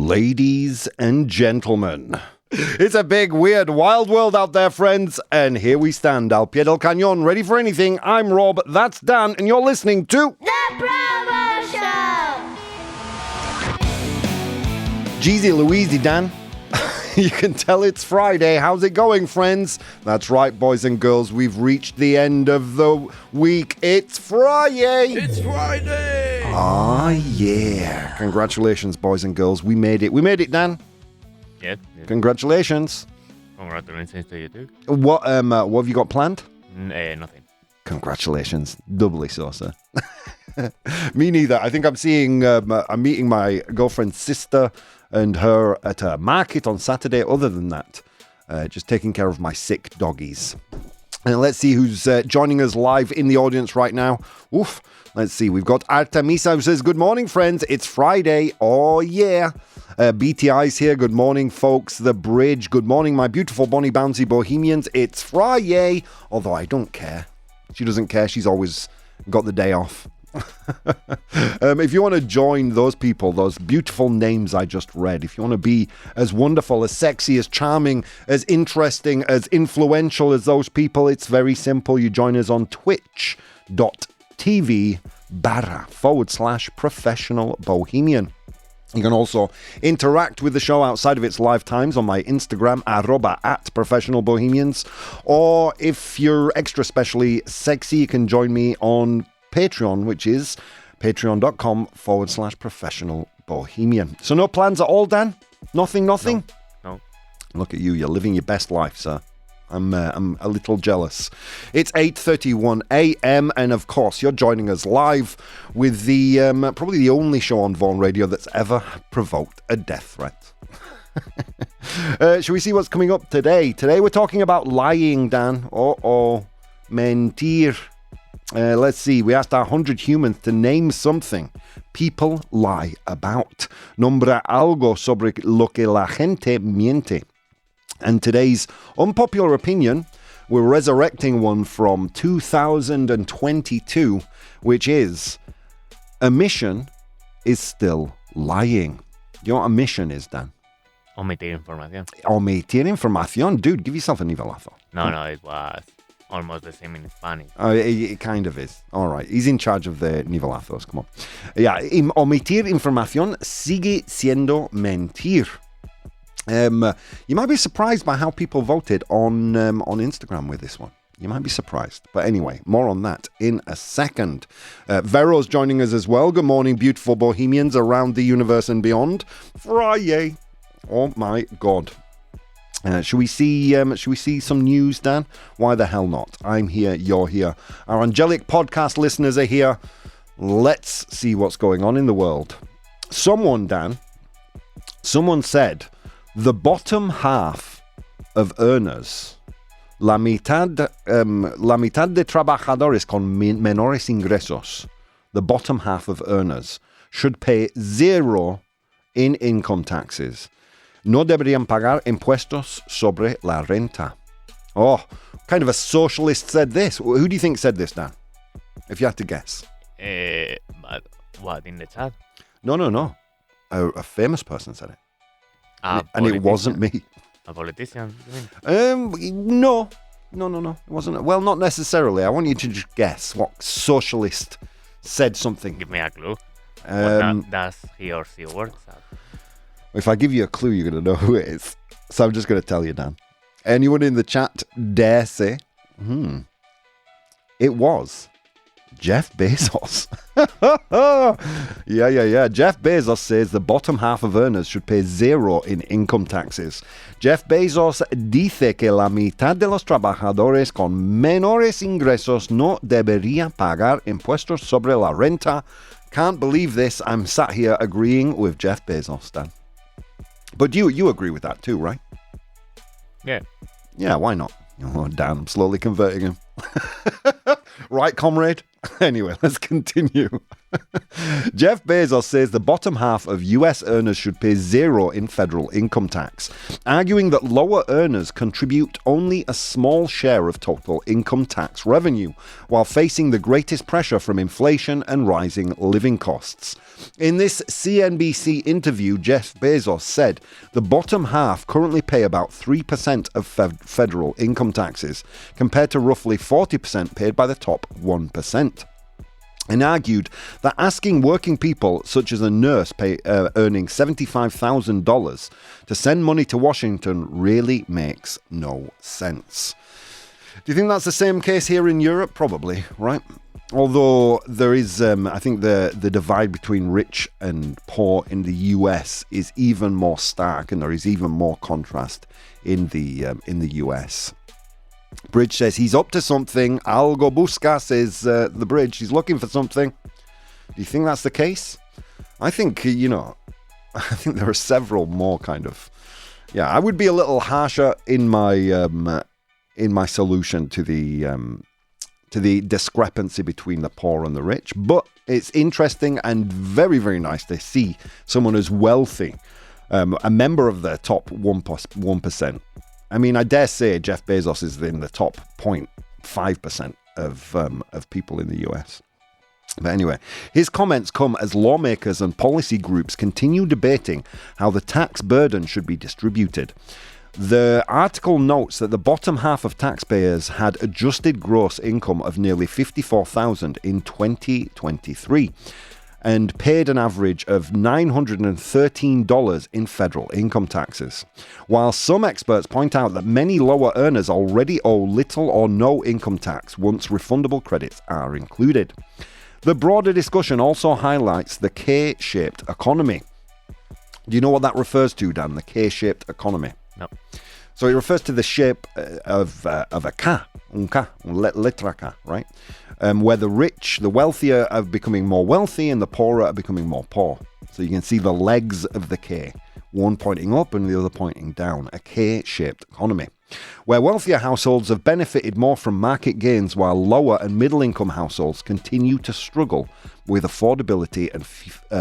Ladies and gentlemen, it's a big, weird, wild world out there, friends. And here we stand, al pie del cañón, ready for anything. I'm Rob, that's Dan, and you're listening to The ProBoh Show! Jeezy Louise, Dan. You can tell it's Friday. How's it going, friends? That's right, boys and girls. We've reached the end of the week. It's Friday. It's Friday. Ah, yeah. Congratulations, boys and girls. We made it. We made it, Dan. Yeah. Congratulations. Congratulations to you too. What have you got planned? Nothing. Congratulations. Doubly so, sir. Me neither. I think I'm meeting my girlfriend's sister and her at a market on Saturday. Other than that, just taking care of my sick doggies. And let's see who's joining us live in the audience right now. Oof. Let's see. We've got Artemisa who says, good morning, friends. It's Friday. Oh, yeah. BTI's here. Good morning, folks. The Bridge. Good morning, my beautiful Bonnie Bouncy Bohemians. It's Friday. Although I don't care. She doesn't care. She's always got the day off. If you want to join those people, those beautiful names I just read, if you want to be as wonderful, as sexy, as charming, as interesting, as influential as those people, it's very simple. You join us on twitch.tv/professional bohemian. You can also interact with the show outside of its live times on my Instagram, @professionalbohemians. Or if you're extra specially sexy, you can join me on Patreon, which is patreon.com/professional bohemian. So no plans at all, Dan? Nothing? No. Look at you. You're living your best life, sir. I'm a little jealous. It's 8:31 a.m. and of course you're joining us live with the probably the only show on Vaughan Radio that's ever provoked a death threat. Shall we see what's coming up today? Today we're talking about lying, Dan. Mentir. Let's see. We asked 100 humans to name something people lie about. Nombra algo sobre lo que la gente miente. And today's unpopular opinion, we're resurrecting one from 2022, which is omission is still lying. You know what omission is, Dan? Omitir información. Omitir información? Dude, give yourself a nivelazo. No, it was almost the same in Spanish. It kind of is. All right. He's in charge of the nivelazos. Come on. Yeah. Omitir información sigue siendo mentir. You might be surprised by how people voted on Instagram with this one. You might be surprised. But anyway, more on that in a second. Vero's joining us as well. Good morning, beautiful bohemians around the universe and beyond. Friday. Oh my God. Should we see some news, Dan? Why the hell not? I'm here, you're here. Our angelic podcast listeners are here. Let's see what's going on in the world. Someone said the bottom half of earners, la mitad de trabajadores con menores ingresos, the bottom half of earners should pay 0 in income taxes. No deberían pagar impuestos sobre la renta. Oh, kind of a socialist said this. Who do you think said this, Dan? If you had to guess. But what, in the chat? No. A famous person said it. And it wasn't me. A politician, you mean? No. It wasn't. Well, not necessarily. I want you to just guess what socialist said something. Give me a clue. What does he or she work at? If I give you a clue, you're going to know who it is. So I'm just going to tell you, Dan. Anyone in the chat dare say, it was Jeff Bezos. Yeah. Jeff Bezos says the bottom half of earners should pay 0 in income taxes. Jeff Bezos dice que la mitad de los trabajadores con menores ingresos no debería pagar impuestos sobre la renta. Can't believe this. I'm sat here agreeing with Jeff Bezos, Dan. But you agree with that too, right? Yeah. Yeah, why not? Oh, Dan, I'm slowly converting him. Right, comrade? Anyway, let's continue. Jeff Bezos says the bottom half of US earners should pay zero in federal income tax, arguing that lower earners contribute only a small share of total income tax revenue, while facing the greatest pressure from inflation and rising living costs. In this CNBC interview, Jeff Bezos said the bottom half currently pay about 3% of federal income taxes, compared to roughly 40% paid by the top 1%. And argued that asking working people, such as a nurse earning $75,000, to send money to Washington really makes no sense. Do you think that's the same case here in Europe? Probably, right? Although there is, I think the divide between rich and poor in the US is even more stark, and there is even more contrast in the US. Bridge says he's up to something. Algo busca, says the Bridge. He's looking for something. Do you think that's the case? I think, I think there are several more kind of... Yeah, I would be a little harsher in my solution to the discrepancy between the poor and the rich. But it's interesting and very, very nice to see someone as wealthy, a member of the top 1%. I mean, I dare say Jeff Bezos is in the top 0.5% of people in the US. But anyway, his comments come as lawmakers and policy groups continue debating how the tax burden should be distributed. The article notes that the bottom half of taxpayers had adjusted gross income of nearly $54,000 in 2023 and paid an average of $913 in federal income taxes. While some experts point out that many lower earners already owe little or no income tax once refundable credits are included. The broader discussion also highlights the K-shaped economy. Do you know what that refers to, Dan? The K-shaped economy? No. So it refers to the shape of a K, letra K, right? Where the rich, the wealthier, are becoming more wealthy and the poorer are becoming more poor. So you can see the legs of the K, one pointing up and the other pointing down, a K-shaped economy, where wealthier households have benefited more from market gains while lower and middle-income households continue to struggle with affordability and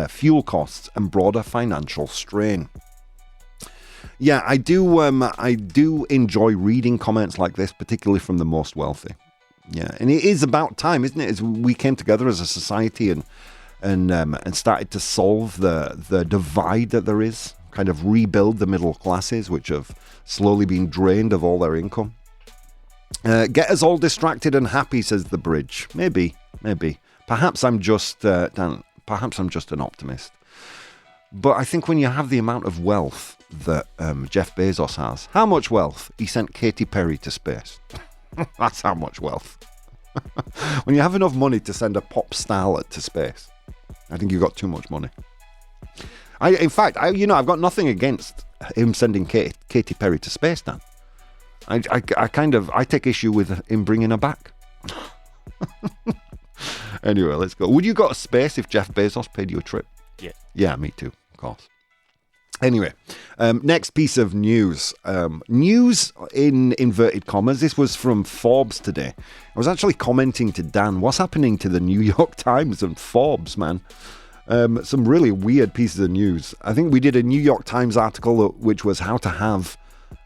fuel costs and broader financial strain. Yeah, I do enjoy reading comments like this, particularly from the most wealthy. Yeah, and it is about time, isn't it? As we came together as a society and started to solve the divide that there is, kind of rebuild the middle classes, which have slowly been drained of all their income. Get us all distracted and happy, says the Bridge. Maybe. Perhaps I'm just Dan. Perhaps I'm just an optimist. But I think when you have the amount of wealth that Jeff Bezos has, how much wealth? He sent Katy Perry to space. That's how much wealth. When you have enough money to send a pop starlet to space, I think you've got too much money. In fact, I've got nothing against him sending Katy Perry to space, Dan. I take issue with him bringing her back. Anyway, let's go. Would you go to space if Jeff Bezos paid you a trip? Yeah. Yeah, me too, of course. Anyway, next piece of news. News in inverted commas. This was from Forbes today. I was actually commenting to Dan, what's happening to the New York Times and Forbes, man? Some really weird pieces of news. I think we did a New York Times article which was how to have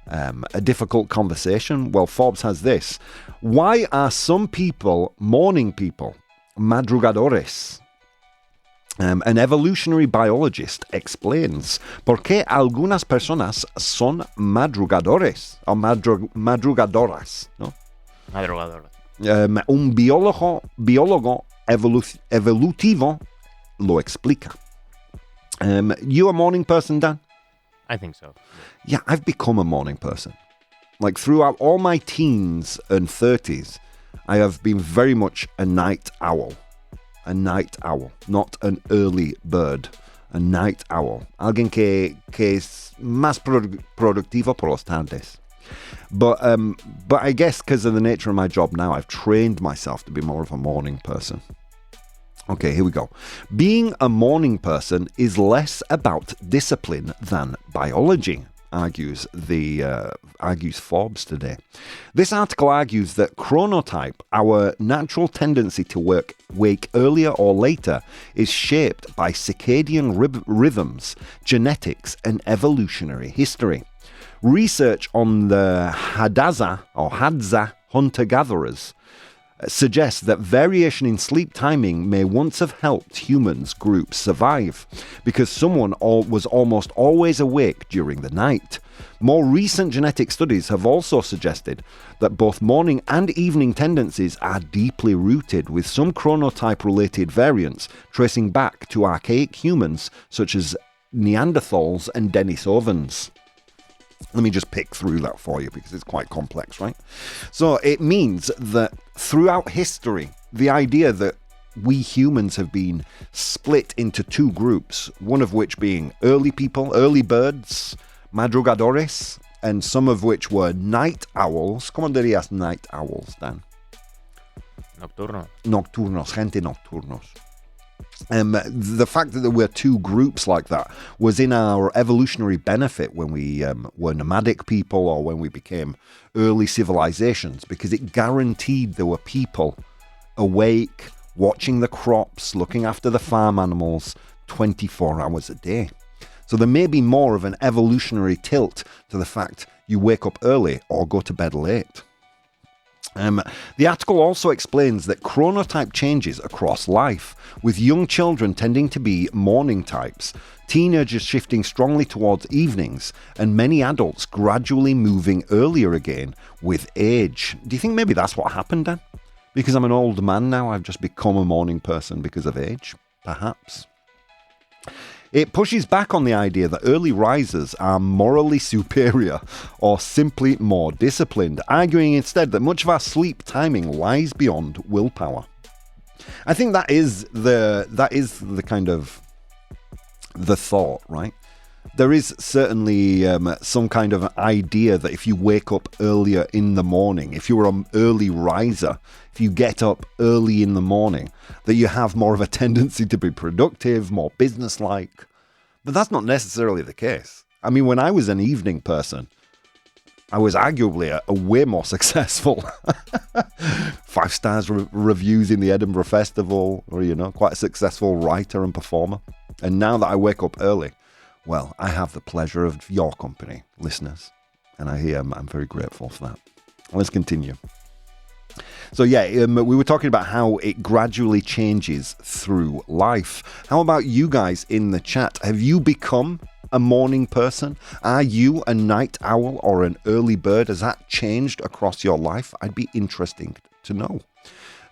a difficult conversation. Well, Forbes has this. Why are some people morning people? Madrugadores. An evolutionary biologist explains por qué algunas personas son madrugadores o madrugadoras, ¿no? Madrugadoras. Un biólogo evolutivo lo explica. You a morning person, Dan? I think so. Yeah, I've become a morning person. Like throughout all my teens and 30s, I have been very much a night owl. A night owl, not an early bird. A night owl. Alguien que es más productivo por las tardes. But I guess because of the nature of my job now, I've trained myself to be more of a morning person. Okay, here we go. Being a morning person is less about discipline than biology, argues Forbes today. This article argues that chronotype, our natural tendency to wake earlier or later, is shaped by circadian rhythms, genetics, and evolutionary history. Research on the Hadza hunter-gatherers suggests that variation in sleep timing may once have helped humans groups survive, because someone was almost always awake during the night. More recent genetic studies have also suggested that both morning and evening tendencies are deeply rooted, with some chronotype-related variants tracing back to archaic humans such as Neanderthals and Denisovans. Let me just pick through that for you because it's quite complex, right? So it means that throughout history, the idea that we humans have been split into two groups, one of which being early people, early birds, madrugadores, and some of which were night owls. ¿Cómo dirías night owls, Dan? Nocturnos, gente nocturnos. The fact that there were two groups like that was in our evolutionary benefit when we were nomadic people or when we became early civilizations, because it guaranteed there were people awake, watching the crops, looking after the farm animals 24 hours a day. So there may be more of an evolutionary tilt to the fact you wake up early or go to bed late. The article also explains that chronotype changes across life, with young children tending to be morning types, teenagers shifting strongly towards evenings, and many adults gradually moving earlier again with age. Do you think maybe that's what happened, Dan? Because I'm an old man now, I've just become a morning person because of age? Perhaps. It pushes back on the idea that early risers are morally superior or simply more disciplined, arguing instead that much of our sleep timing lies beyond willpower. I think that is the kind of the thought, right? There is certainly some kind of idea that if you wake up earlier in the morning, if you're an early riser, if you get up early in the morning, that you have more of a tendency to be productive, more businesslike. But that's not necessarily the case. I mean, when I was an evening person, I was arguably a way more successful. 5 stars reviews in the Edinburgh Festival, or, quite a successful writer and performer. And now that I wake up early, well, I have the pleasure of your company, listeners. And I'm very grateful for that. Let's continue. So we were talking about how it gradually changes through life. How about you guys in the chat? Have you become a morning person? Are you a night owl or an early bird? Has that changed across your life? I'd be interesting to know.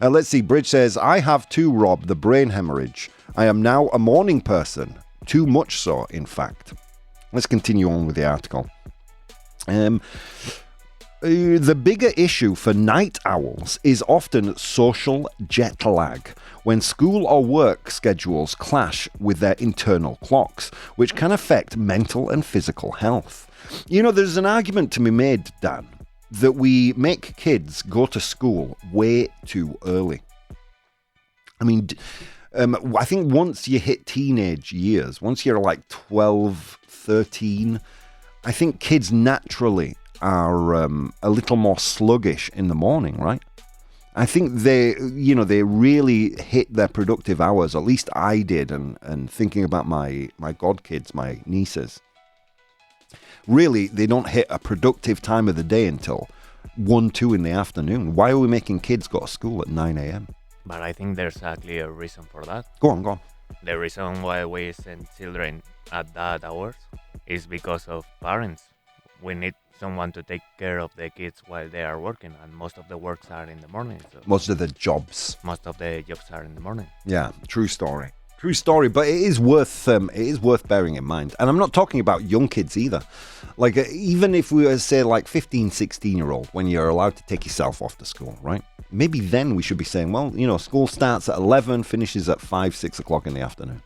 Let's see. Bridge says, I have too, Rob, the brain hemorrhage. I am now a morning person. Too much so, in fact. Let's continue on with the article. The bigger issue for night owls is often social jet lag, when school or work schedules clash with their internal clocks, which can affect mental and physical health. There's an argument to be made, Dan, that we make kids go to school way too early. I mean, I think once you hit teenage years, once you're like 12, 13, I think kids naturally are a little more sluggish in the morning, right? I think they really hit their productive hours, at least I did, and thinking about my godkids, my nieces, really, they don't hit a productive time of the day until 1, 2 in the afternoon. Why are we making kids go to school at 9 a.m.? But I think there's a clear reason for that. Go on. The reason why we send children at that hours is because of parents. We need someone to take care of the kids while they are working, and most of the works are in the morning. So most of the jobs are in the morning. Yeah, true story, but it is worth bearing in mind. And I'm not talking about young kids either. Like, even if we were, say, like 15, 16-year-old, when you're allowed to take yourself off to school, right? Maybe then we should be saying, well, school starts at 11, finishes at 5, 6 o'clock in the afternoon.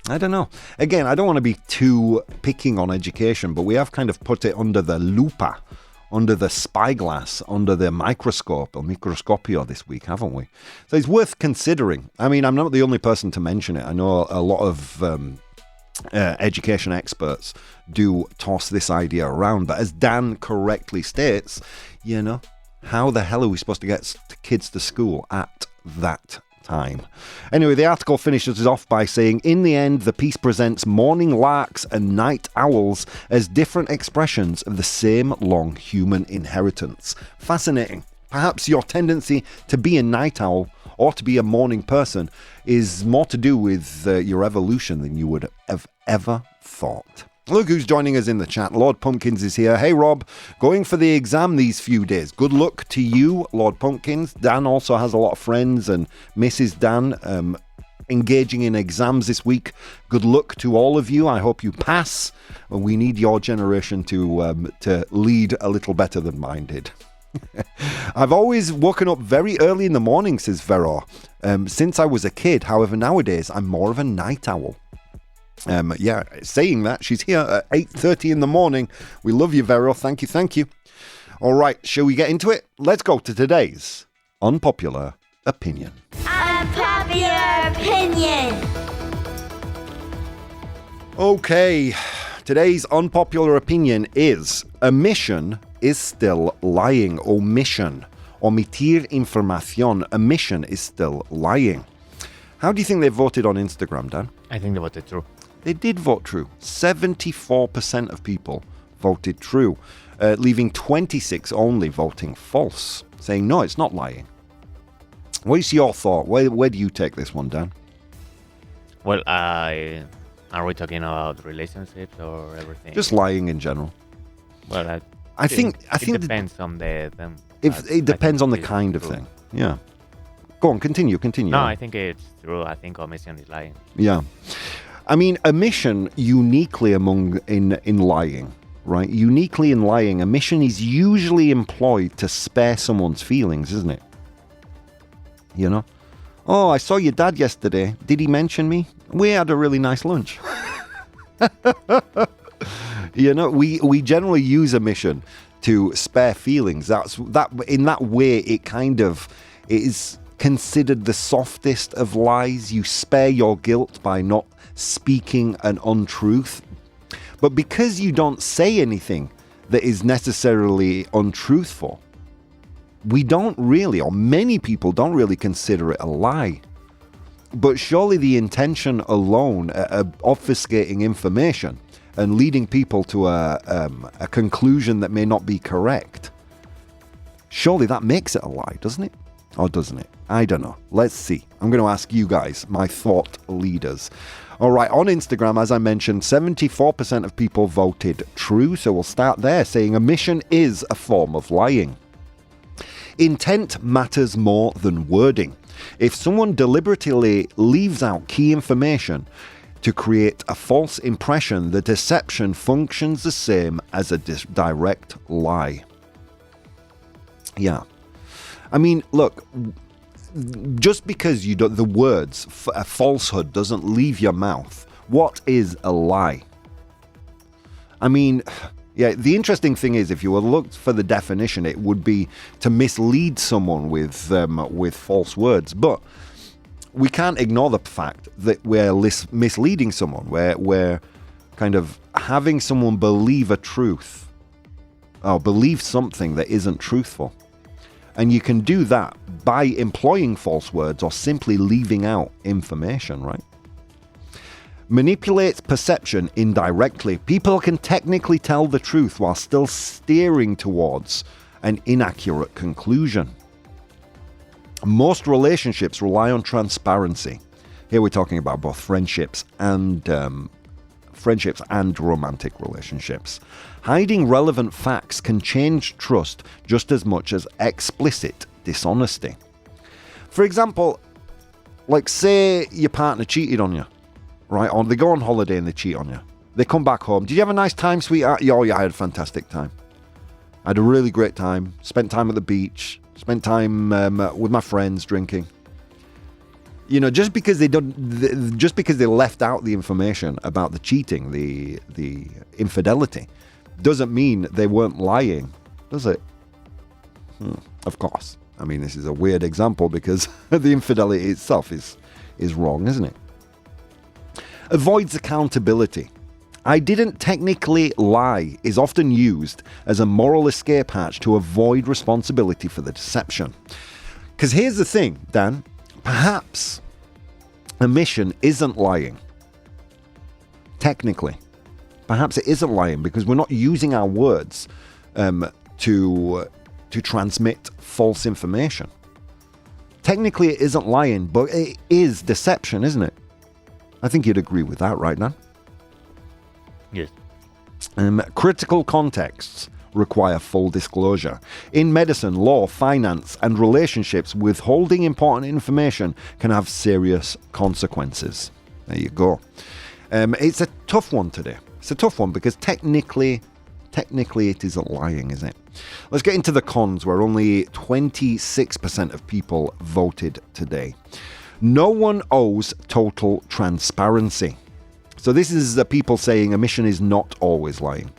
I don't know. Again, I don't want to be too picking on education, but we have kind of put it under the lupa, under the spyglass, under the microscope or microscopio this week, haven't we? So it's worth considering. I mean, I'm not the only person to mention it. I know a lot of education experts do toss this idea around. But as Dan correctly states, how the hell are we supposed to get kids to school at that time? Anyway, the article finishes off by saying, in the end, the piece presents morning larks and night owls as different expressions of the same long human inheritance. Fascinating. Perhaps your tendency to be a night owl or to be a morning person is more to do with your evolution than you would have ever thought. Look who's joining us in the chat. Lord Pumpkins is here. Hey, Rob, going for the exam these few days. Good luck to you, Lord Pumpkins. Dan also has a lot of friends and Mrs. Dan engaging in exams this week. Good luck to all of you. I hope you pass. We need your generation to lead a little better than mine did. I've always woken up very early in the morning, says Vero, since I was a kid. However, nowadays I'm more of a night owl. Saying that, she's here at 8:30 in the morning. We love you, Vero. Thank you. All right, shall we get into it? Let's go to today's unpopular opinion. Unpopular opinion. Okay, today's unpopular opinion is omission is still lying. Omission. Omitir información. Omission is still lying. How do you think they voted on Instagram, Dan? I think they voted true. They did vote true. 74% of people voted true, leaving 26 only voting false, saying, no, it's not lying. What is your thought? Where do you take this one, Dan? Well, are we talking about relationships or everything? Just lying in general. Well, I think it depends on them. It depends on the kind of thing. Yeah. Go on, continue. No, I think it's true. I think omission is lying. Yeah. I mean, omission uniquely in lying, right? Uniquely in lying, omission is usually employed to spare someone's feelings, isn't it? Oh, I saw your dad yesterday. Did he mention me? We had a really nice lunch. We generally use omission to spare feelings. In that way, it is considered the softest of lies. You spare your guilt by not speaking an untruth. But because you don't say anything that is necessarily untruthful, we don't really, or many people don't really consider it a lie. But surely the intention alone, obfuscating information and leading people to a conclusion that may not be correct, surely that makes it a lie, doesn't it? Or doesn't it? I don't know. Let's see. I'm going to ask you guys, my thought leaders. All right, on Instagram, as I mentioned, 74% of people voted true. So we'll start there, saying omission is a form of lying. Intent matters more than wording. If someone deliberately leaves out key information to create a false impression, the deception functions the same as a direct lie. Yeah. I mean, look, just because the words a falsehood doesn't leave your mouth, what is a lie? I mean, yeah, the interesting thing is, if you were looked for the definition, it would be to mislead someone with false words. But we can't ignore the fact that we're misleading someone. We're kind of having someone believe a truth or believe something that isn't truthful. And you can do that by employing false words or simply leaving out information, right? Manipulates perception indirectly. People can technically tell the truth while still steering towards an inaccurate conclusion. Most relationships rely on transparency. Here we're talking about both friendships and romantic relationships. Hiding relevant facts can change trust just as much as explicit dishonesty. For example, like say your partner cheated on you, right? Or they go on holiday and they cheat on you. They come back home. Did you have a nice time, sweetheart? Oh yeah, I had a fantastic time. I had a really great time. Spent time at the beach. Spent time with my friends drinking. Just because they left out the information about the cheating, the infidelity, doesn't mean they weren't lying, does it? Of course. I mean, this is a weird example because the infidelity itself is wrong, isn't it? Avoids accountability. I didn't technically lie is often used as a moral escape hatch to avoid responsibility for the deception. Because here's the thing, Dan. Perhaps omission isn't lying. Technically. Perhaps it isn't lying because we're not using our words to transmit false information. Technically it isn't lying, but it is deception, isn't it? I think you'd agree with that, right, Dan? Yes. Critical contexts require full disclosure. In medicine, law, finance, and relationships, withholding important information can have serious consequences. There you go. It's a tough one today. It's a tough one because technically it isn't lying, is it? Let's get into the cons, where only 26% of people voted today. No one owes total transparency. So this is the people saying omission is not always lying.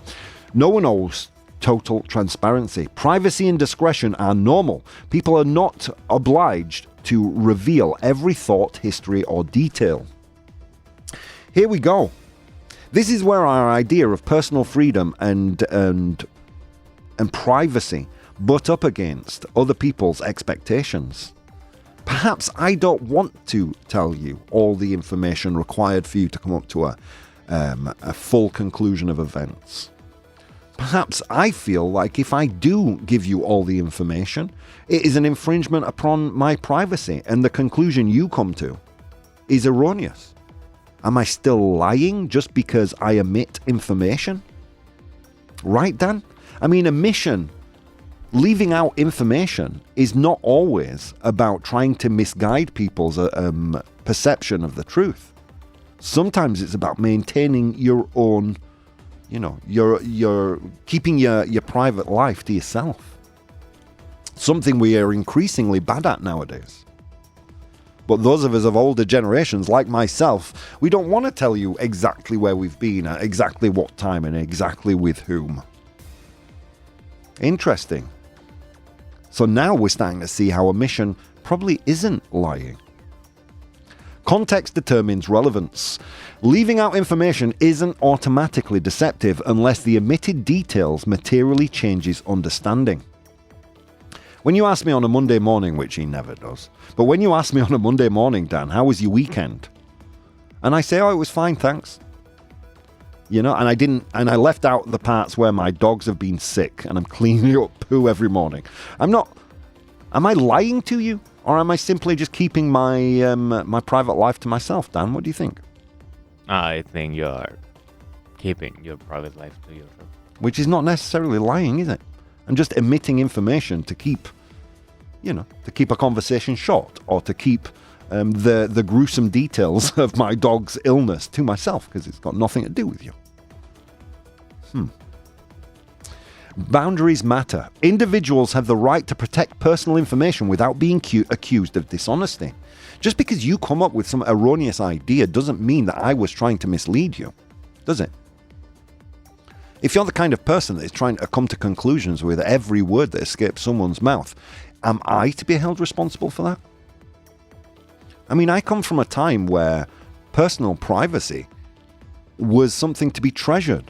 No one owes total transparency. Privacy and discretion are normal. People are not obliged to reveal every thought, history, or detail. Here we go. This is where our idea of personal freedom and privacy butt up against other people's expectations. Perhaps I don't want to tell you all the information required for you to come up to a full conclusion of events. Perhaps I feel like if I do give you all the information, it is an infringement upon my privacy, and the conclusion you come to is erroneous. Am I still lying just because I omit information? Right, Dan? I mean, omission, leaving out information, is not always about trying to misguide people's perception of the truth. Sometimes it's about maintaining your own, you're keeping your private life to yourself. Something we are increasingly bad at nowadays. But those of us of older generations, like myself, we don't want to tell you exactly where we've been at exactly what time and exactly with whom. Interesting. So now we're starting to see how omission probably isn't lying. Context determines relevance. Leaving out information isn't automatically deceptive unless the omitted details materially changes understanding. When you ask me on a Monday morning, which he never does, but when you ask me on a Monday morning, Dan, how was your weekend? And I say, oh, it was fine, thanks. And I left out the parts where my dogs have been sick and I'm cleaning up poo every morning. Am I lying to you? Or am I simply just keeping my my private life to myself, Dan? What do you think? I think you're keeping your private life to yourself. Which is not necessarily lying, is it? I'm just emitting information to keep a conversation short, or to keep the gruesome details of my dog's illness to myself, because it's got nothing to do with you. Boundaries matter. Individuals have the right to protect personal information without being accused of dishonesty. Just because you come up with some erroneous idea doesn't mean that I was trying to mislead you, does it? If you're the kind of person that is trying to come to conclusions with every word that escapes someone's mouth, am I to be held responsible for that? I mean, I come from a time where personal privacy was something to be treasured.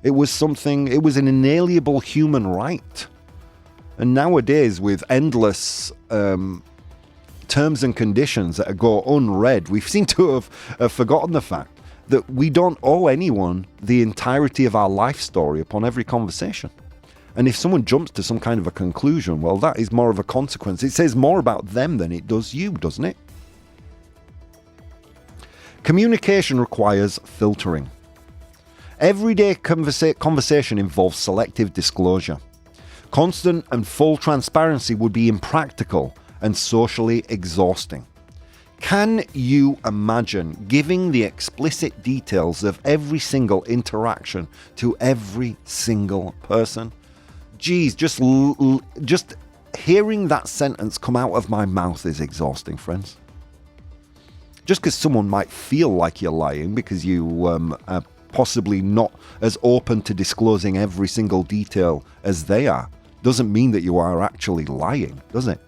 It was an inalienable human right. And nowadays, with endless terms and conditions that go unread, we seem to have forgotten the fact that we don't owe anyone the entirety of our life story upon every conversation. And if someone jumps to some kind of a conclusion, well, that is more of a consequence. It says more about them than it does you, doesn't it? Communication requires filtering. Everyday conversation involves selective disclosure. Constant and full transparency would be impractical and socially exhausting. Can you imagine giving the explicit details of every single interaction to every single person? Geez, just hearing that sentence come out of my mouth is exhausting, friends. Just because someone might feel like you're lying because you are possibly not as open to disclosing every single detail as they are, doesn't mean that you are actually lying, does it?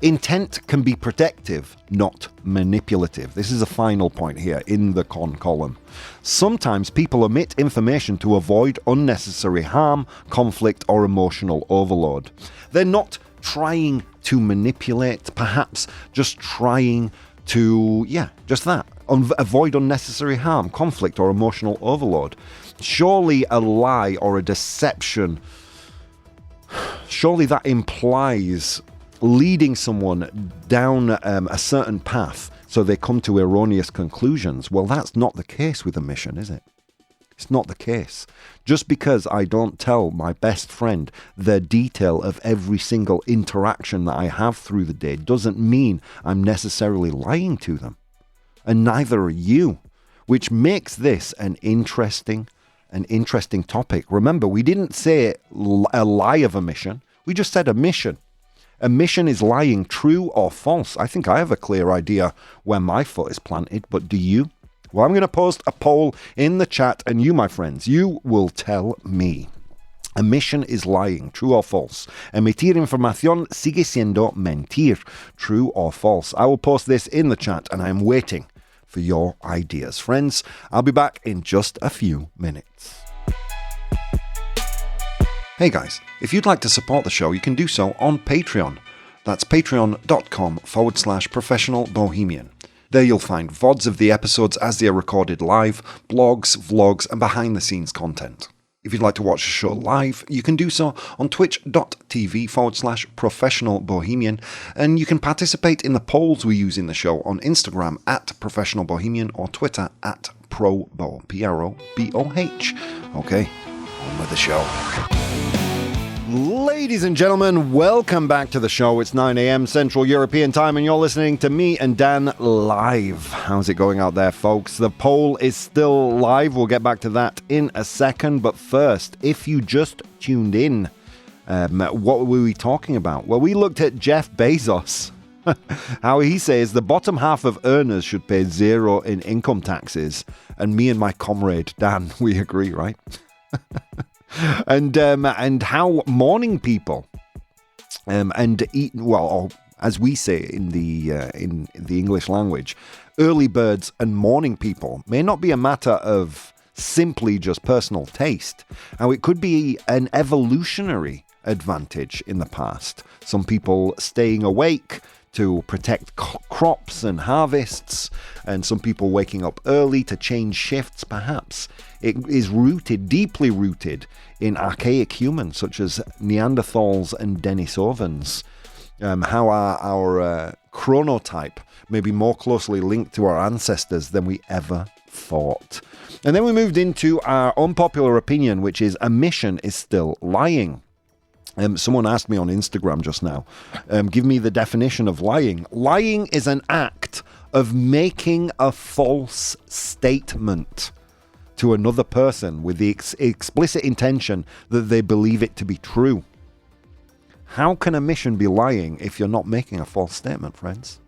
Intent can be protective, not manipulative. This is a final point here in the con column. Sometimes people omit information to avoid unnecessary harm, conflict, or emotional overload. They're not trying to manipulate, perhaps just trying to, just that. Avoid unnecessary harm, conflict, or emotional overload. Surely a lie or a deception, surely that implies leading someone down a certain path so they come to erroneous conclusions. Well, that's not the case with omission, is it? It's not the case. Just because I don't tell my best friend the detail of every single interaction that I have through the day doesn't mean I'm necessarily lying to them. And neither are you, which makes this an interesting topic. Remember, we didn't say a lie of omission. We just said omission. Omission is lying, true or false. I think I have a clear idea where my foot is planted, but do you? Well, I'm going to post a poll in the chat, and you, my friends, you will tell me. Omission is lying, true or false. Emitir información sigue siendo mentir, true or false. I will post this in the chat, and I am waiting for your ideas. Friends, I'll be back in just a few minutes. Hey guys, if you'd like to support the show, you can do so on Patreon. That's patreon.com/professional bohemian. There you'll find VODs of the episodes as they are recorded live, blogs, vlogs, and behind-the-scenes content. If you'd like to watch the show live, you can do so on twitch.tv/professional bohemian, and you can participate in the polls we use in the show on Instagram @professional bohemian or Twitter @ProBoh, PROBOH. Okay, on with the show. Ladies and gentlemen, welcome back to the show. It's 9 a.m. Central European Time, and you're listening to me and Dan live. How's it going out there, folks? The poll is still live. We'll get back to that in a second. But first, if you just tuned in, what were we talking about? Well, we looked at Jeff Bezos. How he says the bottom half of earners should pay 0 in income taxes. And me and my comrade, Dan, we agree, right? And how morning people as we say in the English language, early birds and morning people may not be a matter of simply just personal taste. How it could be an evolutionary advantage in the past. Some people staying awake to protect crops and harvests, and some people waking up early to change shifts, perhaps. It is deeply rooted in archaic humans such as Neanderthals and Denisovans. How our chronotype may be more closely linked to our ancestors than we ever thought. And then we moved into our unpopular opinion, which is omission is still lying. Someone asked me on Instagram just now, give me the definition of lying. Lying is an act of making a false statement to another person with the explicit intention that they believe it to be true. How can omission be lying if you're not making a false statement, friends?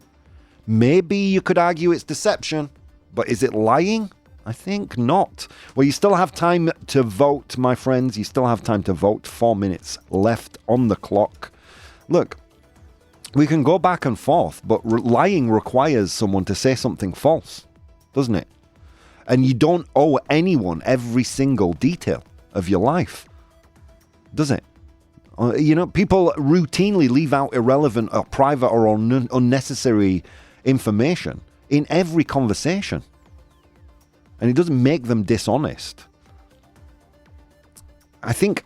Maybe you could argue it's deception, but is it lying? I think not. Well, you still have time to vote, my friends. You still have time to vote. 4 minutes left on the clock. Look, we can go back and forth, but lying requires someone to say something false, doesn't it? And you don't owe anyone every single detail of your life, does it? People routinely leave out irrelevant or private or unnecessary information in every conversation. And it doesn't make them dishonest. I think,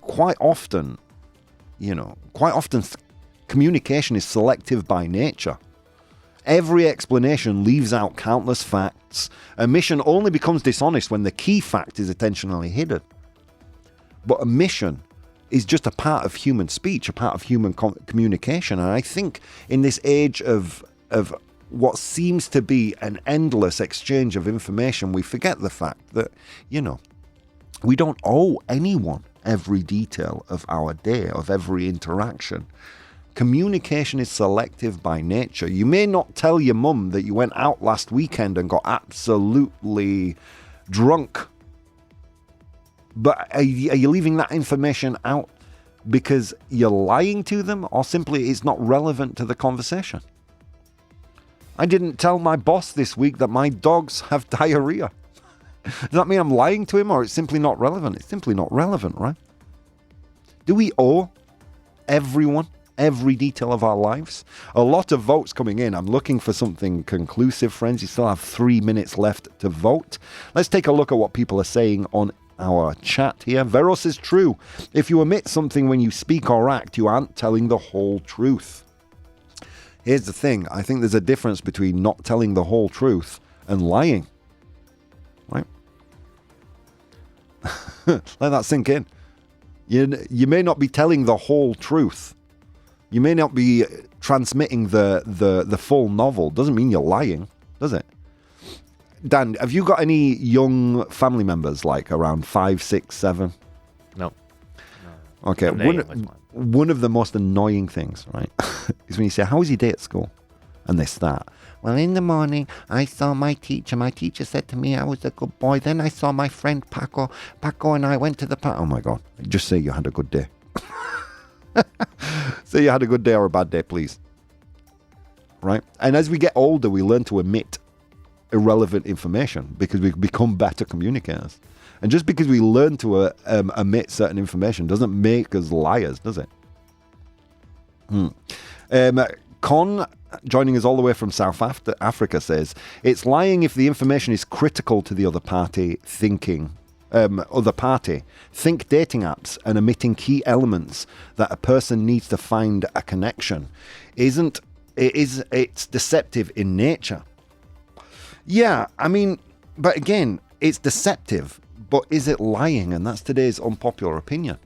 quite often communication is selective by nature. Every explanation leaves out countless facts. Omission only becomes dishonest when the key fact is intentionally hidden. But omission is just a part of human speech, a part of human communication. And I think in this age of what seems to be an endless exchange of information, we forget the fact that, we don't owe anyone every detail of our day, of every interaction. Communication is selective by nature. You may not tell your mum that you went out last weekend and got absolutely drunk, but are you leaving that information out because you're lying to them or simply it's not relevant to the conversation. I didn't tell my boss this week that my dogs have diarrhea. Does that mean I'm lying to him or it's simply not relevant? It's simply not relevant, right? Do we owe everyone every detail of our lives? A lot of votes coming in. I'm looking for something conclusive, friends. You still have 3 minutes left to vote. Let's take a look at what people are saying on our chat here. Vero says true. If you omit something when you speak or act, you aren't telling the whole truth. Here's the thing. I think there's a difference between not telling the whole truth and lying. Right? Let that sink in. You may not be telling the whole truth. You may not be transmitting the full novel. Doesn't mean you're lying, does it? Dan, have you got any young family members, like around 5, 6, 7? No. Okay, one of the most annoying things, right, is when you say, how was your day at school? And they start, well, in the morning, I saw my teacher. My teacher said to me I was a good boy. Then I saw my friend Paco. Paco and I went to the park. Oh, my God. Just say you had a good day. Say you had a good day or a bad day, please. Right? And as we get older, we learn to omit irrelevant information because we become better communicators. And just because we learn to omit certain information doesn't make us liars, does it? Con, joining us all the way from South Africa, says, it's lying if the information is critical to the other party thinking. Think dating apps and omitting key elements that a person needs to find a connection. It's deceptive in nature. Yeah, I mean, but again, it's deceptive, but is it lying? And that's today's unpopular opinion.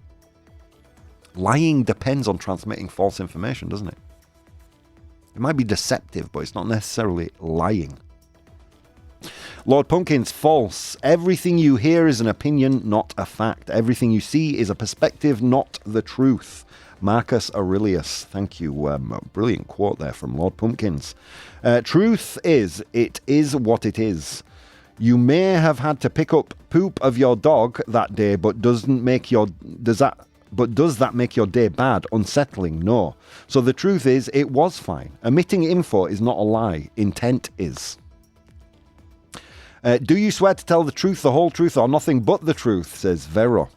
Lying depends on transmitting false information, doesn't it? It might be deceptive, but it's not necessarily lying. Lord Pumpkin's false. Everything you hear is an opinion, not a fact. Everything you see is a perspective, not the truth. Marcus Aurelius. Thank you. Brilliant quote there from Lord Pumpkins. Truth is, it is what it is. You may have had to pick up poop of your dog that day, but does that make your day bad, unsettling? No. So the truth is, it was fine. Omitting info is not a lie. Intent is. Do you swear to tell the truth, the whole truth, or nothing but the truth, says Vero.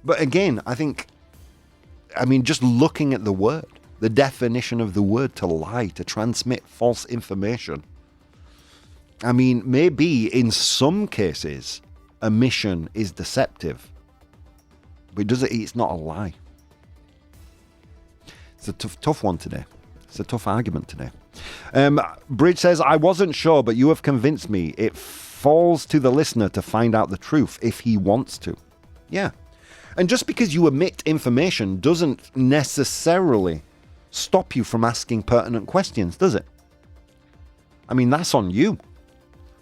But again, just looking at the word, the definition of the word to lie, to transmit false information. I mean, maybe in some cases, omission is deceptive. But it's not a lie. It's a tough one today. It's a tough argument today. Bridge says, I wasn't sure, but you have convinced me. It falls to the listener to find out the truth if he wants to. Yeah. And just because you omit information doesn't necessarily stop you from asking pertinent questions, does it? I mean, that's on you.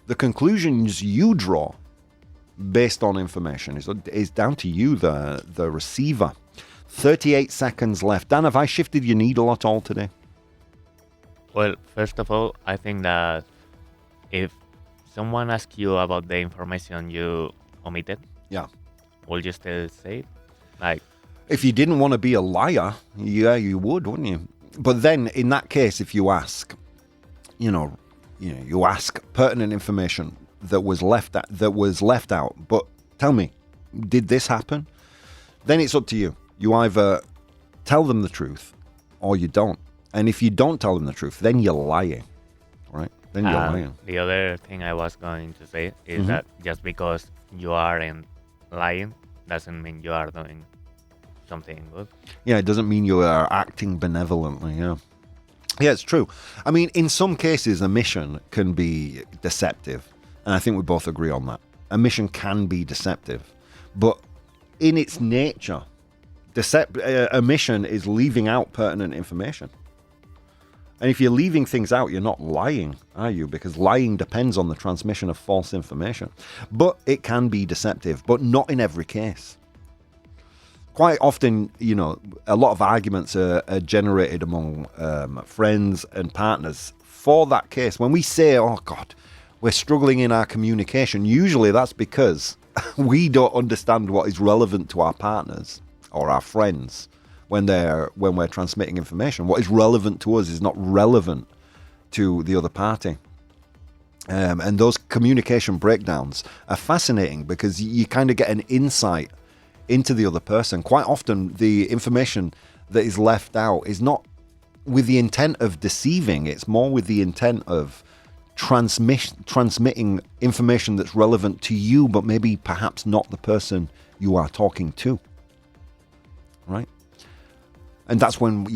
The conclusions you draw based on information is down to you, the receiver. 38 seconds left. Dan, have I shifted your needle at all today? Well, first of all, I think that if someone asks you about the information you omitted, yeah, will you still say it? Like, if you didn't want to be a liar, yeah, you would, wouldn't you? But then, in that case, if you ask, you ask pertinent information that was left out, but tell me, did this happen? Then it's up to you. You either tell them the truth or you don't. And if you don't tell them the truth, then you're lying, right? Then you're lying. The other thing I was going to say is that just because you aren't lying doesn't mean you are doing something good. Yeah, it doesn't mean you are acting benevolently, yeah. Yeah, it's true. I mean, in some cases, omission can be deceptive. And I think we both agree on that. Omission can be deceptive. But in its nature, omission is leaving out pertinent information. And if you're leaving things out, you're not lying, are you? Because lying depends on the transmission of false information. But it can be deceptive, but not in every case. Quite often, a lot of arguments are generated among friends and partners for that case. When we say, oh God, we're struggling in our communication, usually that's because we don't understand what is relevant to our partners. or our friends when we're transmitting information. What is relevant to us is not relevant to the other party. And those communication breakdowns are fascinating because you kind of get an insight into the other person. Quite often, the information that is left out is not with the intent of deceiving. It's more with the intent of transmitting information that's relevant to you, but maybe perhaps not the person you are talking to. Right? And that's when,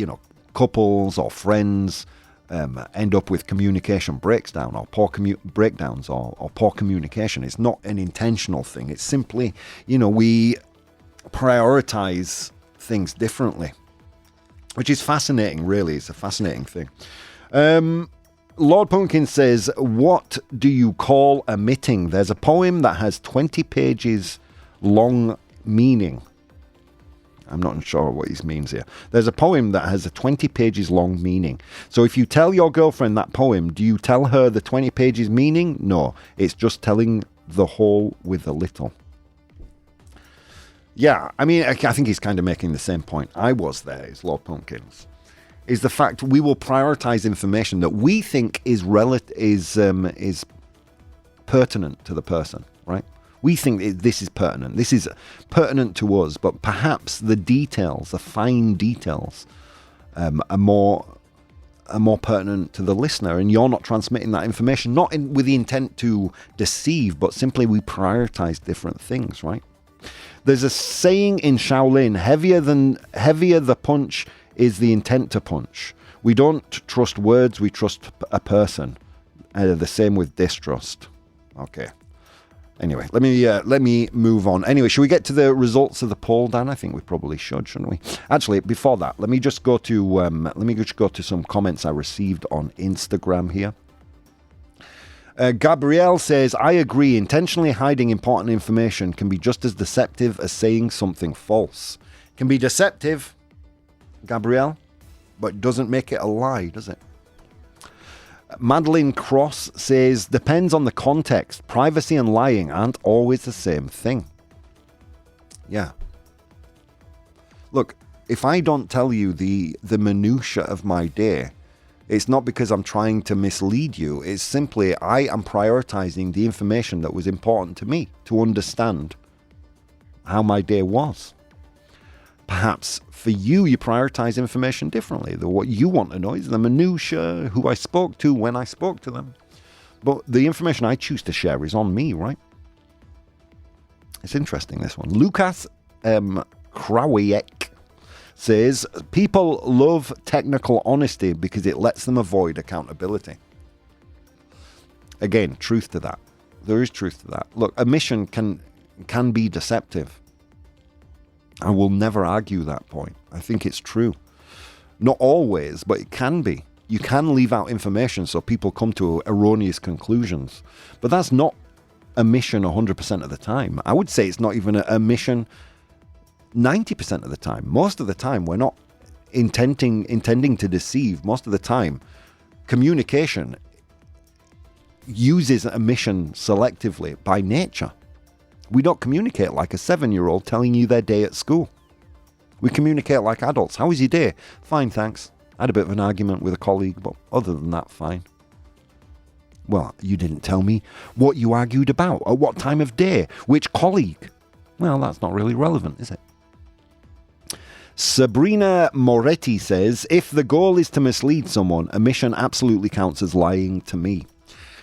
couples or friends end up with communication breakdown or poor breakdowns or poor communication. It's not an intentional thing. It's simply, we prioritize things differently, which is fascinating, really. It's a fascinating thing. Lord Pumpkin says, what do you call omitting? There's a poem that has 20 pages long meaning. I'm not sure what he means here. There's a poem that has a 20 pages long meaning. So if you tell your girlfriend that poem, do you tell her the 20 pages meaning? No, it's just telling the whole with a little. Yeah, I mean, I think he's kind of making the same point I was there, is Lord Pumpkins. Is the fact we will prioritize information that we think is pertinent to the person, right? We think this is pertinent. This is pertinent to us, but perhaps the details, the fine details, are more pertinent to the listener, and you're not transmitting that information, not with the intent to deceive, but simply we prioritize different things, right? There's a saying in Shaolin, heavier the punch is the intent to punch. We don't trust words, we trust a person. The same with distrust. Okay. Anyway, let me move on. Anyway, should we get to the results of the poll, Dan? I think we probably should, shouldn't we? Actually, before that, let me just go to some comments I received on Instagram here. Gabrielle says, I agree. Intentionally hiding important information can be just as deceptive as saying something false. Can be deceptive, Gabrielle, but doesn't make it a lie, does it? Madeline Cross says, depends on the context. Privacy and lying aren't always the same thing. Yeah. Look, if I don't tell you the minutiae of my day, it's not because I'm trying to mislead you. It's simply I am prioritizing the information that was important to me to understand how my day was. Perhaps for you, you prioritize information differently. What you want to know is the minutiae, who I spoke to, when I spoke to them. But the information I choose to share is on me, right? It's interesting, this one. Lucas Krawiec says, people love technical honesty because it lets them avoid accountability. Again, truth to that. There is truth to that. Look, omission can be deceptive. I will never argue that point. I think it's true. Not always, but it can be. You can leave out information so people come to erroneous conclusions. But that's not omission 100% of the time. I would say it's not even an omission 90% of the time. Most of the time, we're not intending to deceive. Most of the time, communication uses omission selectively by nature. We don't communicate like a 7-year-old telling you their day at school. We communicate like adults. How was your day? Fine, thanks. I had a bit of an argument with a colleague, but other than that, fine. Well, you didn't tell me what you argued about, at what time of day, which colleague. Well, that's not really relevant, is it? Sabrina Moretti says, if the goal is to mislead someone, omission absolutely counts as lying to me.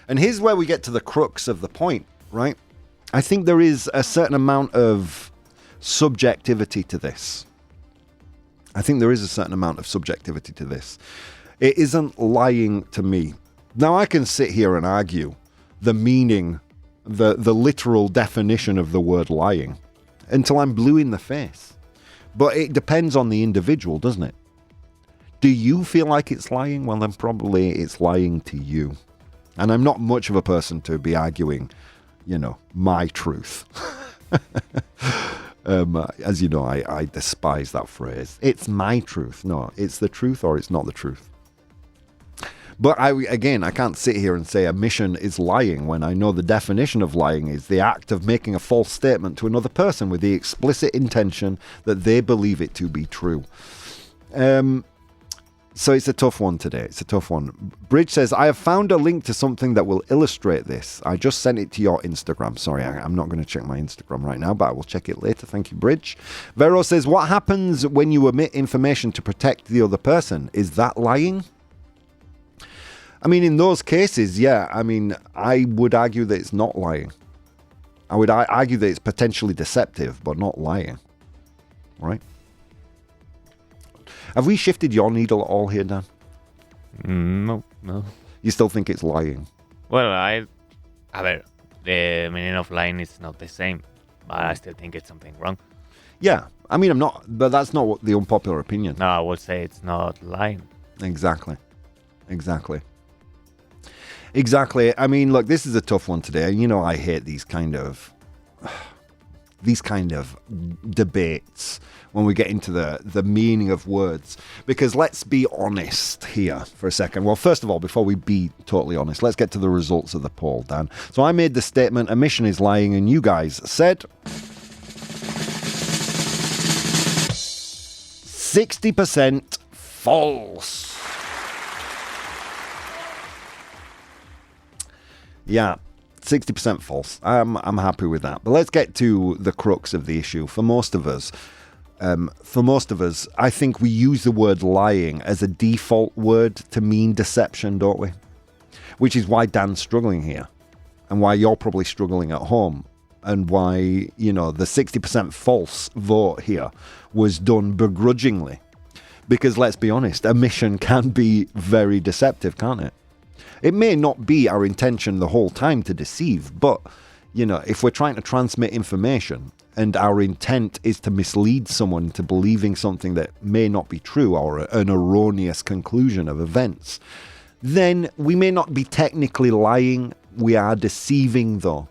And here's where we get to the crux of the point, right? I think there is a certain amount of subjectivity to this. It isn't lying to me. Now, I can sit here and argue the meaning, the literal definition of the word lying until I'm blue in the face. But it depends on the individual, doesn't it? Do you feel like it's lying? Well, then probably it's lying to you. And I'm not much of a person to be arguing, my truth. As you know, I despise that phrase. It's my truth. No, it's the truth or it's not the truth. But I can't sit here and say omission is lying when I know the definition of lying is the act of making a false statement to another person with the explicit intention that they believe it to be true. So it's a tough one today. It's a tough one. Bridge says, I have found a link to something that will illustrate this. I just sent it to your Instagram. Sorry, I'm not going to check my Instagram right now, but I will check it later. Thank you, Bridge. Vero says, what happens when you omit information to protect the other person? Is that lying? I mean, in those cases, yeah. I mean, I would argue that it's not lying. I would argue that it's potentially deceptive, but not lying. Right? Have we shifted your needle at all here, Dan? No. You still think it's lying? Well, the meaning of lying is not the same, but I still think it's something wrong. Yeah. I mean, but that's not what the unpopular opinion. No, I would say it's not lying. Exactly. I mean, look, this is a tough one today. You know, I hate these kind of debates when we get into the meaning of words. Because let's be honest here for a second. Well, first of all, before we be totally honest, let's get to the results of the poll, Dan. So I made the statement, omission is lying, and you guys said 60% false. Yeah. 60% false. I'm happy with that. But let's get to the crux of the issue. For most of us, I think we use the word lying as a default word to mean deception, don't we? Which is why Dan's struggling here, and why you're probably struggling at home, and why, you know, the 60% false vote here was done begrudgingly. Because let's be honest, omission can be very deceptive, can't it? It may not be our intention the whole time to deceive, but, you know, if we're trying to transmit information and our intent is to mislead someone into believing something that may not be true or an erroneous conclusion of events, then we may not be technically lying. We are deceiving, though.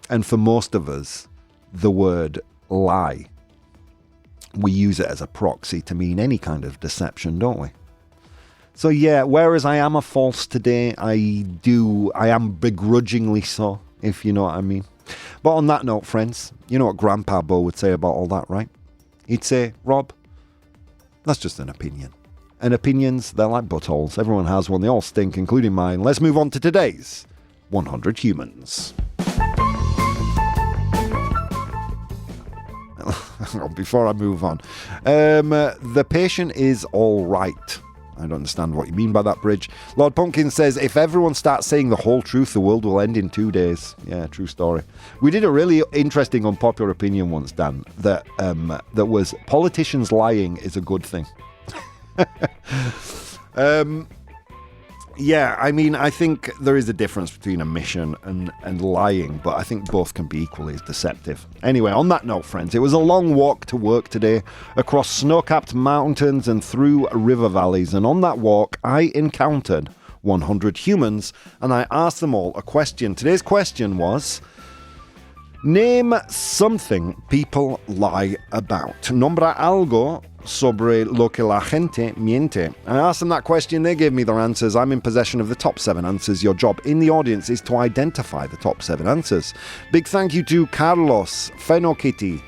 And for most of us, the word lie, we use it as a proxy to mean any kind of deception, don't we? So yeah, whereas I am a false today, I am begrudgingly so, if you know what I mean. But on that note, friends, you know what Grandpa Bo would say about all that, right? He'd say, Rob, that's just an opinion. And opinions, they're like buttholes. Everyone has one, they all stink, including mine. Let's move on to today's 100 Humans. Before I move on, the patient is all right. I don't understand what you mean by that, Bridge. Lord Pumpkin says, if everyone starts saying the whole truth, the world will end in 2 days. Yeah, true story. We did a really interesting unpopular opinion once, Dan, that was politicians lying is a good thing. Yeah, I mean, I think there is a difference between omission and lying, but I think both can be equally as deceptive. Anyway, on that note, friends, it was a long walk to work today, across snow-capped mountains and through river valleys, and on that walk, I encountered 100 humans, and I asked them all a question. Today's question was, name something people lie about. Nombra algo sobre lo que la gente miente. I asked them that question, they gave me their answers. I'm in possession of the top 7 answers. Your job in the audience is to identify the top 7 answers. Big thank you to Carlos, Fenokitty,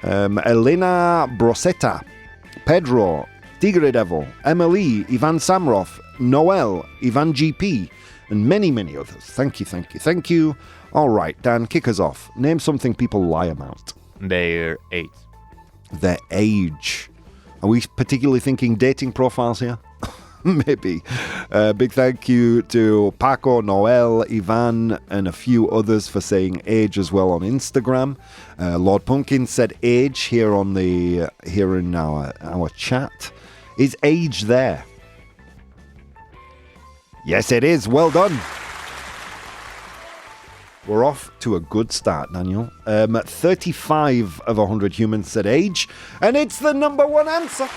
Elena Brosetta, Pedro, Tigre Devil, Emily, Ivan Samroff, Noel, Ivan GP, and many, many others. Thank you. All right, Dan, kick us off. Name something people lie about. Their age. Their age. Are we particularly thinking dating profiles here? Maybe. Big thank you to Paco, Noel, Ivan, and a few others for saying age as well on Instagram. Lord Pumpkin said age here in our chat. Is age there? Yes, it is. Well done. We're off to a good start, Daniel. 35 of 100 humans said age, and it's the number 1 answer.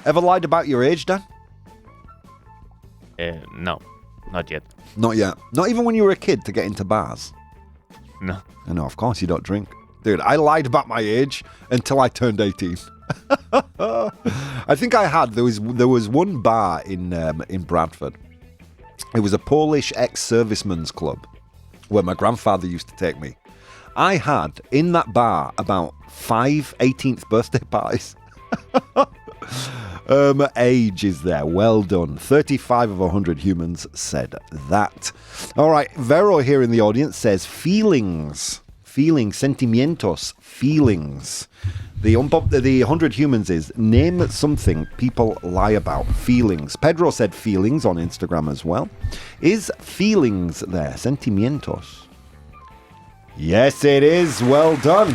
Ever lied about your age, Dan? No, not yet. Not yet. Not even when you were a kid to get into bars? No. No, of course you don't drink. Dude, I lied about my age until I turned 18. I think I had. There was one bar in Bradford. It was a Polish ex-servicemen's club where my grandfather used to take me. I had in that bar about 5 18th birthday parties. Age is there. Well done. 35 of 100 humans said that. All right. Vero here in the audience says feelings. Feelings, sentimientos, feelings. The 100 humans is name something people lie about. Feelings. Pedro said feelings on Instagram as well. Is feelings there? Sentimientos. Yes, it is. Well done.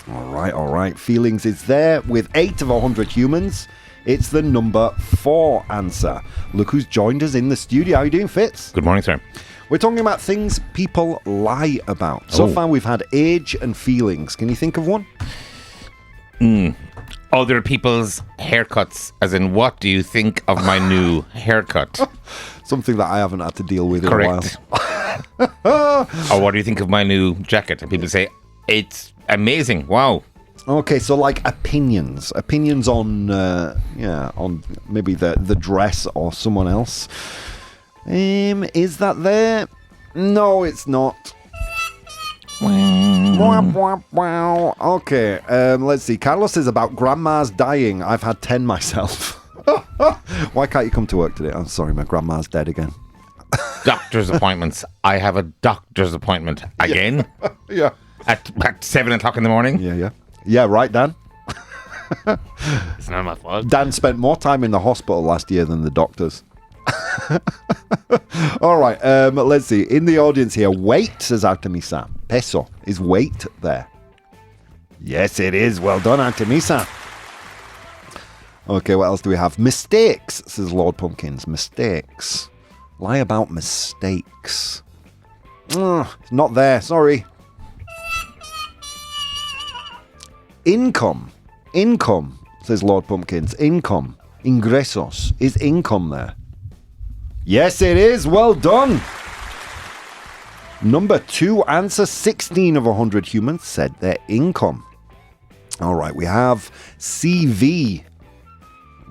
All right. Feelings is there with 8 of 100 humans. It's the number 4 answer. Look who's joined us in the studio. How are you doing, Fitz? Good morning, sir. We're talking about things people lie about. So far, we've had age and feelings. Can you think of one? Other people's haircuts, as in, what do you think of my new haircut? Something that I haven't had to deal with Correct. in a while. Or what do you think of my new jacket? And people say, it's amazing. Wow. Okay, so like opinions on on maybe the dress or someone else. Is that there? No, it's not. Wow. Okay, let's see. Carlos says about grandma's dying. I've had 10 myself. Why can't you come to work today? I'm sorry, my grandma's dead again. Doctor's appointments. I have a doctor's appointment again. Yeah. At 7 o'clock in the morning. Yeah, right, Dan? It's not my fault. Dan spent more time in the hospital last year than the doctors. All right, let's see. In the audience here, weight, says Artemisa. Peso. Is weight there? Yes, it is. Well done, Artemisa. Okay, what else do we have? Mistakes, says Lord Pumpkins. Mistakes. Lie about mistakes. Not there, sorry. Income, says Lord Pumpkins. Income, ingresos. Is income there? Yes, it is. Well done. Number 2 answer. 16 of 100 humans said their income. All right, we have CV,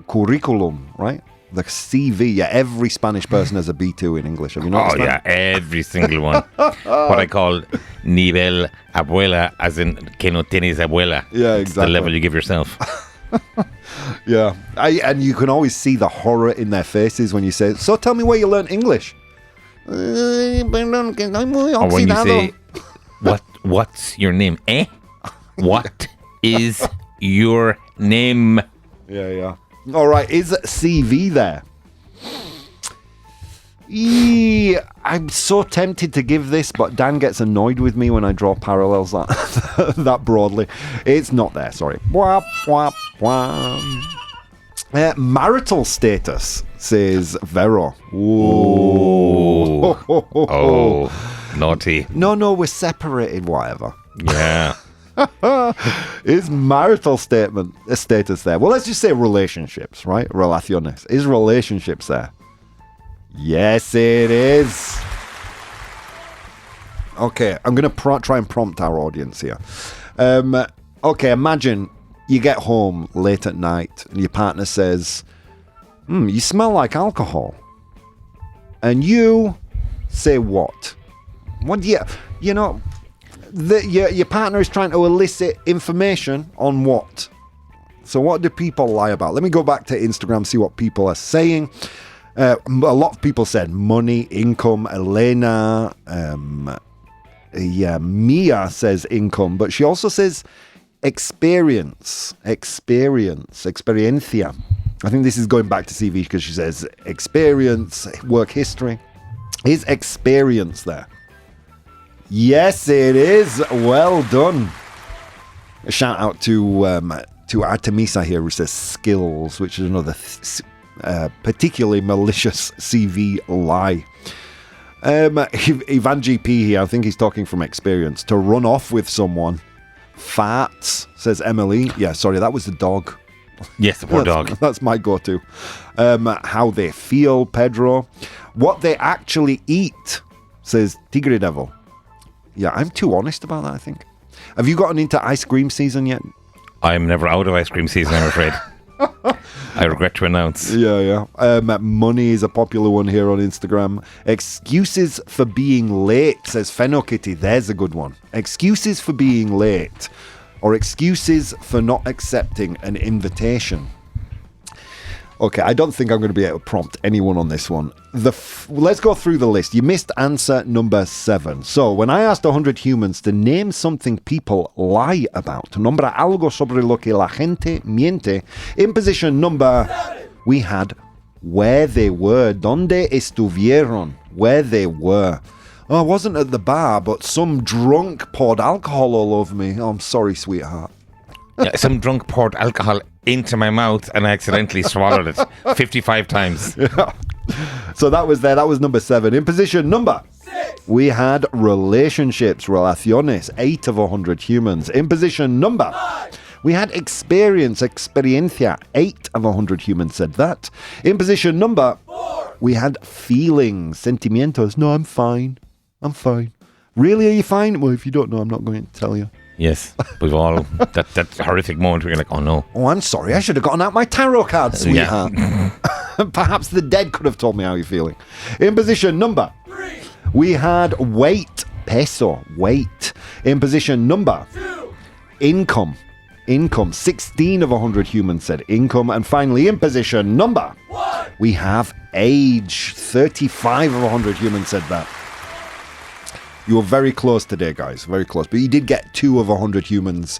curriculum, right? The CV. Yeah, every Spanish person has a B2 in English. Have you noticed that? Yeah, every single one. What I call nivel abuela, as in que no tienes abuela. Yeah, It's exactly. the level you give yourself. Yeah. And you can always see the horror in their faces when you say, so tell me where you learned English. Or when you say, what's your name? What is your name? Yeah. All right, is CV there? I'm so tempted to give this, but Dan gets annoyed with me when I draw parallels that broadly. It's not there, sorry. Marital status, says Vero. Ooh. Oh, naughty. No, we're separated, whatever. Yeah. Is marital status there? Well, let's just say relationships, right? Relaciones. Is relationships there? Yes, it is. Okay, I'm going to try and prompt our audience here. Okay, imagine you get home late at night and your partner says, you smell like alcohol. And you say what? What do you know... your partner is trying to elicit information on what? So what do people lie about? Let me go back to Instagram, see what people are saying. A lot of people said money, income. Elena, Mia says income, but she also says experiencia. I think this is going back to CV because she says experience, work history. Is experience there? Yes, it is. Well done. A shout out to Artemisa here, who says skills, which is another particularly malicious CV lie. Ivan GP here, I think he's talking from experience. To run off with someone. Farts, says Emily. Yeah, sorry, that was the dog. Yes, the poor dog. That's my go-to. How they feel, Pedro. What they actually eat, says Tigre Devil. Yeah, I'm too honest about that, I think. Have you gotten into ice cream season yet? I'm never out of ice cream season, I'm afraid. I regret to announce. Yeah. Money is a popular one here on Instagram. Excuses for being late, says Fenno Kitty. There's a good one. Excuses for being late, or excuses for not accepting an invitation. Okay, I don't think I'm going to be able to prompt anyone on this one. Let's go through the list. You missed answer number 7. So, when I asked 100 humans to name something people lie about, nombra algo sobre lo que la gente miente, in position number, we had where they were, donde estuvieron, where they were. Oh, I wasn't at the bar, but some drunk poured alcohol all over me. Oh, I'm sorry, sweetheart. Yeah, some drunk poured alcohol into my mouth and I accidentally swallowed it 55 times. Yeah. So that was there. That was number 7. In position number 6, we had relationships, relaciones, 8 of 100 humans. In position number 5, we had experience, experiencia, 8 of 100 humans said that. In position number 4, we had feelings, sentimientos. No, I'm fine. Really, are you fine? Well, if you don't know, I'm not going to tell you. Yes, we've all that horrific moment where you're like, oh no. Oh, I'm sorry. I should have gotten out my tarot card, sweetheart. Yeah. Perhaps the dead could have told me how you're feeling. In position number 3, we had weight, peso, weight. In position number 2, income. 16 of 100 humans said income. And finally, in position number 1, we have age. 35 of 100 humans said that. You were very close today, guys. Very close. But you did get 2 of 100 humans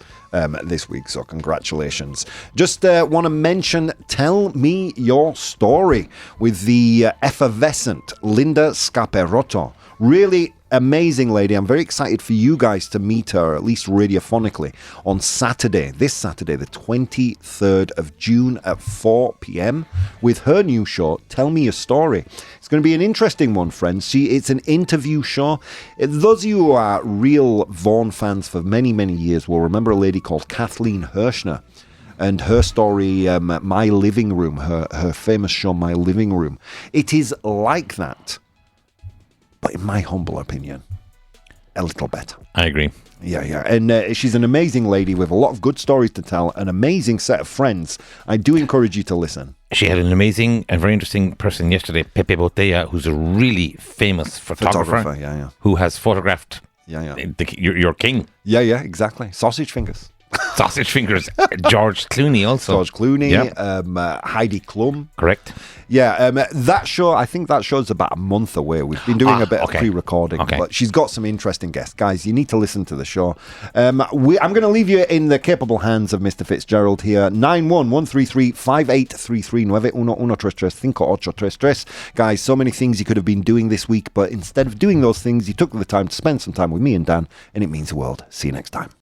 this week, so congratulations. Just want to mention Tell Me Your Story with the effervescent Linda Scaperotto. Really amazing lady. I'm very excited for you guys to meet her, at least radiophonically, on Saturday, this Saturday, the 23rd of June at 4 p.m. with her new show, Tell Me Your Story. It's going to be an interesting one, friends. It's an interview show. Those of you who are real Vaughan fans for many, many years will remember a lady called Kathleen Hirschner and her story, My Living Room, her famous show, My Living Room. It is like that, but in my humble opinion, a little better. I agree. Yeah. And she's an amazing lady with a lot of good stories to tell, an amazing set of friends. I do encourage you to listen. She had an amazing and very interesting person yesterday, Pepe Botella, who's a really famous photographer. Yeah. Who has photographed your king. Yeah, exactly. Sausage fingers. Sausage fingers. George Clooney also. George Clooney, yep. Heidi Klum. Correct. Yeah, that show, I think that show's about a month away. We've been doing a bit of pre-recording, but she's got some interesting guests. Guys, you need to listen to the show. I'm going to leave you in the capable hands of Mr. Fitzgerald here. 911335833 91133 Guys, so many things you could have been doing this week, but instead of doing those things, you took the time to spend some time with me and Dan, and it means the world. See you next time.